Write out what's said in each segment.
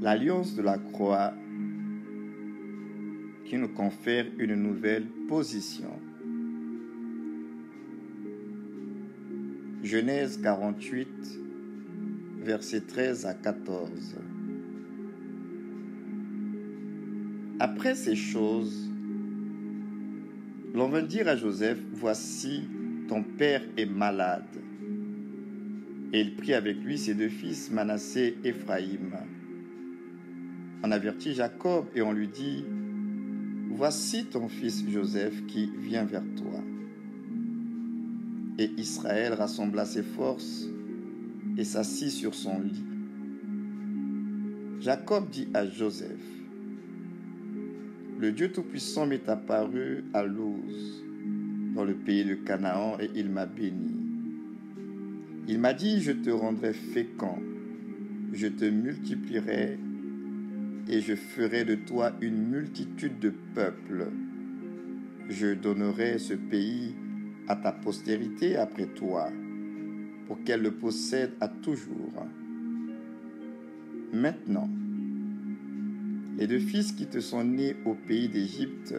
l'alliance de la croix qui nous confère une nouvelle position. Genèse 48, versets 13 à 14. Après ces choses, l'on vint dire à Joseph, « Voici, ton père est malade. » Et il prit avec lui ses deux fils, Manassé et Éphraïm. On avertit Jacob et on lui dit, « Voici ton fils Joseph qui vient vers toi. » Et Israël rassembla ses forces et s'assit sur son lit. Jacob dit à Joseph, « Le Dieu Tout-Puissant m'est apparu à Luz, dans le pays de Canaan, et il m'a béni. Il m'a dit, je te rendrai fécond, je te multiplierai et je ferai de toi une multitude de peuples. Je donnerai ce pays à ta postérité après toi, pour qu'elle le possède à toujours. Maintenant, les deux fils qui te sont nés au pays d'Égypte,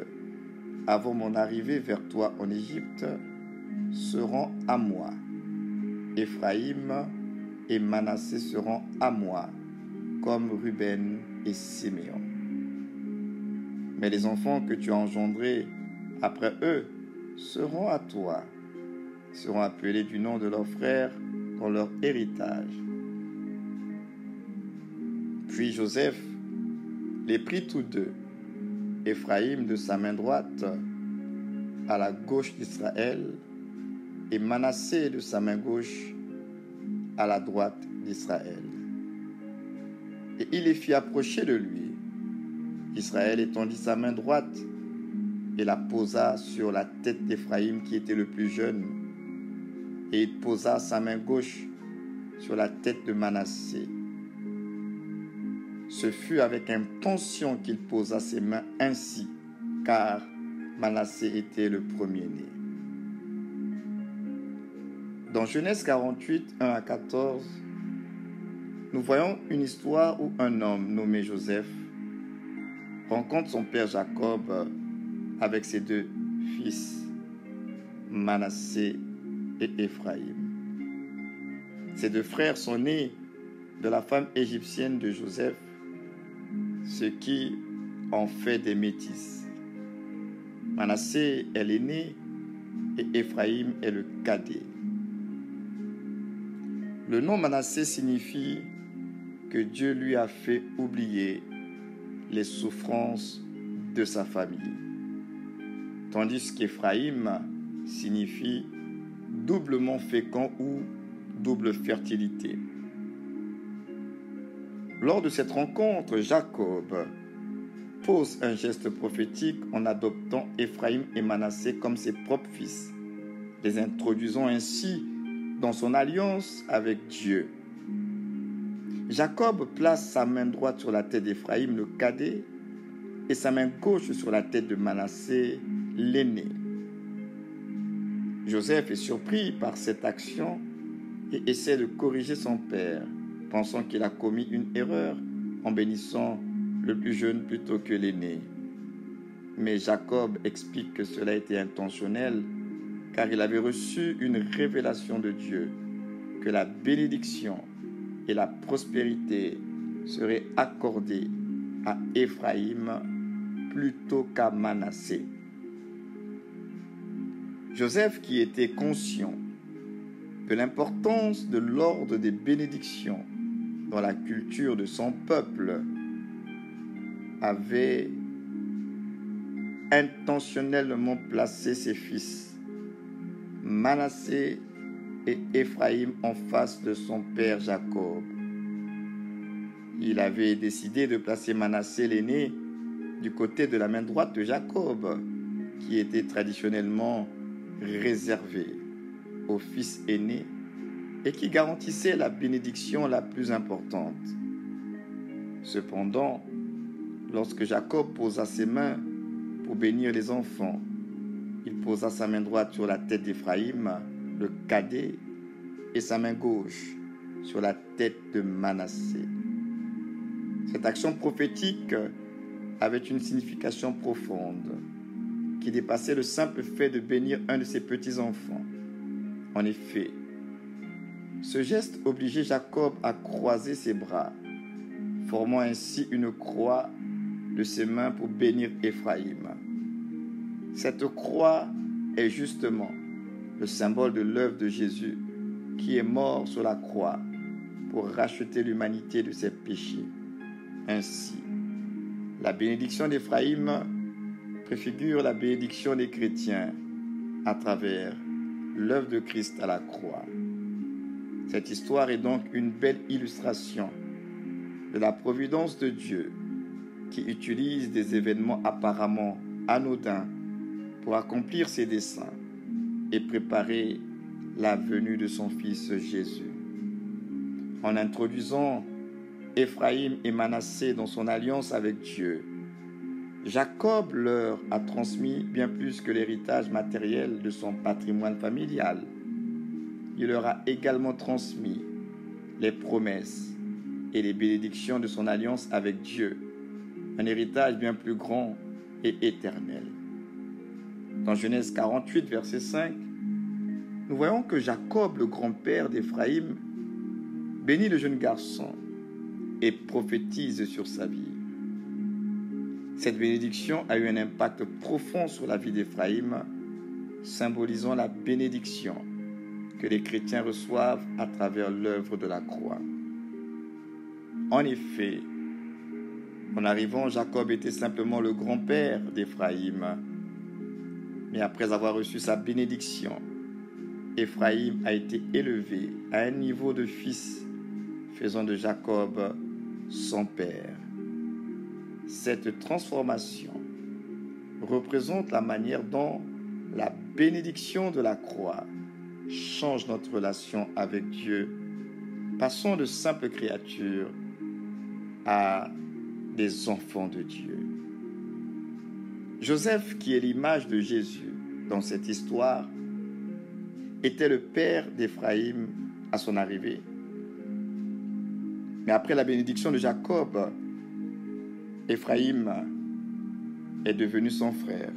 avant mon arrivée vers toi en Égypte, seront à moi. Éphraïm et Manassé seront à moi, comme Ruben et Siméon. Mais les enfants que tu as engendrés après eux seront à toi, seront appelés du nom de leurs frères dans leur héritage. » Puis Joseph les prit tous deux, Éphraïm de sa main droite à la gauche d'Israël, et Manassé de sa main gauche à la droite d'Israël. Et il les fit approcher de lui. Israël étendit sa main droite et la posa sur la tête d'Éphraïm qui était le plus jeune, et il posa sa main gauche sur la tête de Manassé. Ce fut avec intention qu'il posa ses mains ainsi, car Manassé était le premier-né. Dans Genèse 48, 1 à 14, nous voyons une histoire où un homme nommé Joseph rencontre son père Jacob avec ses deux fils, Manassé et Éphraïm. Ces deux frères sont nés de la femme égyptienne de Joseph, ce qui en fait des métis. Manassé est l'aîné et Éphraïm est le cadet. Le nom Manassé signifie que Dieu lui a fait oublier les souffrances de sa famille, tandis qu'Éphraïm signifie doublement fécond ou double fertilité. Lors de cette rencontre, Jacob pose un geste prophétique en adoptant Éphraïm et Manassé comme ses propres fils, les introduisant ainsi dans son alliance avec Dieu. Jacob place sa main droite sur la tête d'Éphraïm, le cadet, et sa main gauche sur la tête de Manassé, l'aîné. Joseph est surpris par cette action et essaie de corriger son père, pensant qu'il a commis une erreur en bénissant le plus jeune plutôt que l'aîné. Mais Jacob explique que cela était intentionnel, car il avait reçu une révélation de Dieu, que la bénédiction et la prospérité seraient accordées à Éphraïm plutôt qu'à Manassé. Joseph, qui était conscient de l'importance de l'ordre des bénédictions dans la culture de son peuple, avait intentionnellement placé ses fils, Manassé et Éphraïm, en face de son père Jacob. Il avait décidé de placer Manassé l'aîné du côté de la main droite de Jacob, qui était traditionnellement réservé au fils aîné et qui garantissait la bénédiction la plus importante. Cependant, lorsque Jacob posa ses mains pour bénir les enfants, il posa sa main droite sur la tête d'Éphraïm, le cadet, et sa main gauche sur la tête de Manassé. Cette action prophétique avait une signification profonde qui dépassait le simple fait de bénir un de ses petits-enfants. En effet, ce geste obligeait Jacob à croiser ses bras, formant ainsi une croix de ses mains pour bénir Éphraïm. Cette croix est justement le symbole de l'œuvre de Jésus qui est mort sur la croix pour racheter l'humanité de ses péchés. Ainsi, la bénédiction d'Éphraïm préfigure la bénédiction des chrétiens à travers l'œuvre de Christ à la croix. Cette histoire est donc une belle illustration de la providence de Dieu qui utilise des événements apparemment anodins pour accomplir ses desseins et préparer la venue de son Fils Jésus. En introduisant Éphraïm et Manassé dans son alliance avec Dieu, Jacob leur a transmis bien plus que l'héritage matériel de son patrimoine familial. Il leur a également transmis les promesses et les bénédictions de son alliance avec Dieu, un héritage bien plus grand et éternel. Dans Genèse 48, verset 5, nous voyons que Jacob, le grand-père d'Éphraïm, bénit le jeune garçon et prophétise sur sa vie. Cette bénédiction a eu un impact profond sur la vie d'Éphraïm, symbolisant la bénédiction que les chrétiens reçoivent à travers l'œuvre de la croix. En effet, en arrivant, Jacob était simplement le grand-père d'Éphraïm. Mais après avoir reçu sa bénédiction, Éphraïm a été élevé à un niveau de fils, faisant de Jacob son père. Cette transformation représente la manière dont la bénédiction de la croix change notre relation avec Dieu, passant de simples créatures à des enfants de Dieu. Joseph, qui est l'image de Jésus dans cette histoire, était le père d'Éphraïm à son arrivée. Mais après la bénédiction de Jacob, Éphraïm est devenu son frère,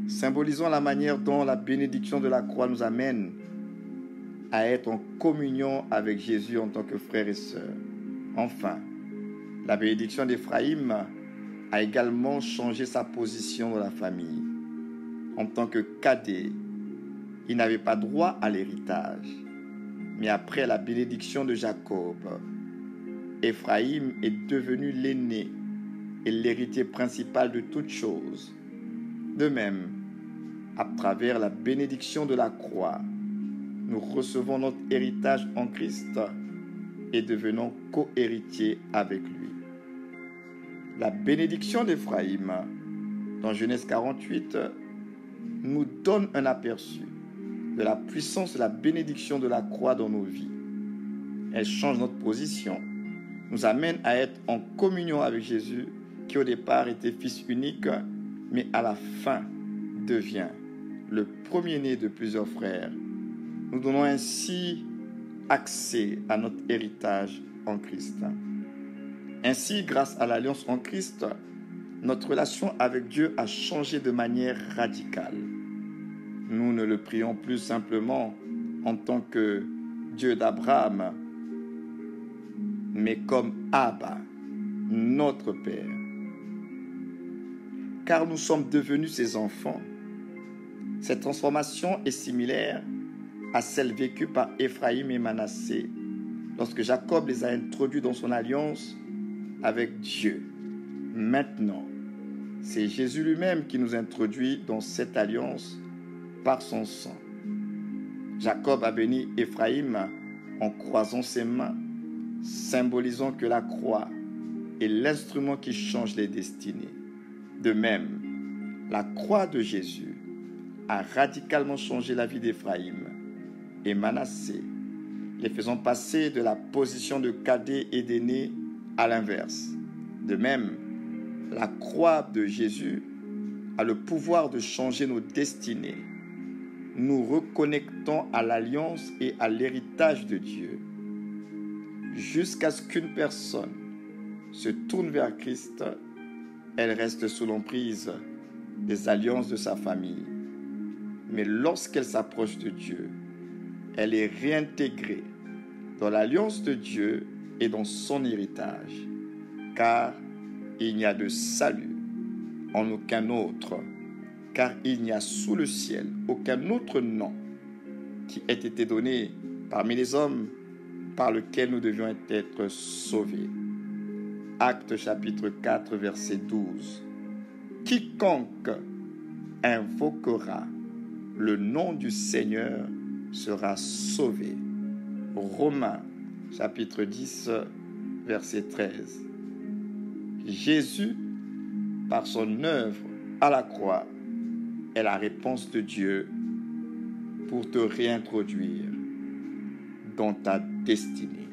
symbolisant la manière dont la bénédiction de la croix nous amène à être en communion avec Jésus en tant que frères et sœurs. Enfin, la bénédiction d'Éphraïm a également changé sa position dans la famille. En tant que cadet, il n'avait pas droit à l'héritage. Mais après la bénédiction de Jacob, Éphraïm est devenu l'aîné et l'héritier principal de toutes choses. De même, à travers la bénédiction de la croix, nous recevons notre héritage en Christ et devenons co-héritiers avec lui. La bénédiction d'Éphraïm, dans Genèse 48, nous donne un aperçu de la puissance de la bénédiction de la croix dans nos vies. Elle change notre position, nous amène à être en communion avec Jésus, qui au départ était fils unique, mais à la fin devient le premier-né de plusieurs frères. Nous donnons ainsi accès à notre héritage en Christ. Ainsi, grâce à l'alliance en Christ, notre relation avec Dieu a changé de manière radicale. Nous ne le prions plus simplement en tant que Dieu d'Abraham, mais comme Abba, notre Père. Car nous sommes devenus ses enfants. Cette transformation est similaire à celle vécue par Éphraïm et Manassé lorsque Jacob les a introduits dans son alliance avec Dieu. Maintenant, c'est Jésus lui-même qui nous introduit dans cette alliance par son sang. Jacob a béni Éphraïm en croisant ses mains, symbolisant que la croix est l'instrument qui change les destinées. De même, la croix de Jésus a radicalement changé la vie d'Éphraïm et Manassé, les faisant passer de la position de cadet et d'aîné à l'inverse. De même, la croix de Jésus a le pouvoir de changer nos destinées, nous reconnectant à l'alliance et à l'héritage de Dieu, jusqu'à ce qu'une personne se tourne vers Christ, elle reste sous l'emprise des alliances de sa famille. Mais lorsqu'elle s'approche de Dieu, elle est réintégrée dans l'alliance de Dieu et dans son héritage. Car il n'y a de salut en aucun autre, car il n'y a sous le ciel aucun autre nom qui ait été donné parmi les hommes par lequel nous devions être sauvés. Actes chapitre 4, verset 12. Quiconque invoquera le nom du Seigneur sera sauvé. Romains chapitre 10, verset 13. Jésus, par son œuvre à la croix, est la réponse de Dieu pour te réintroduire dans ta destinée.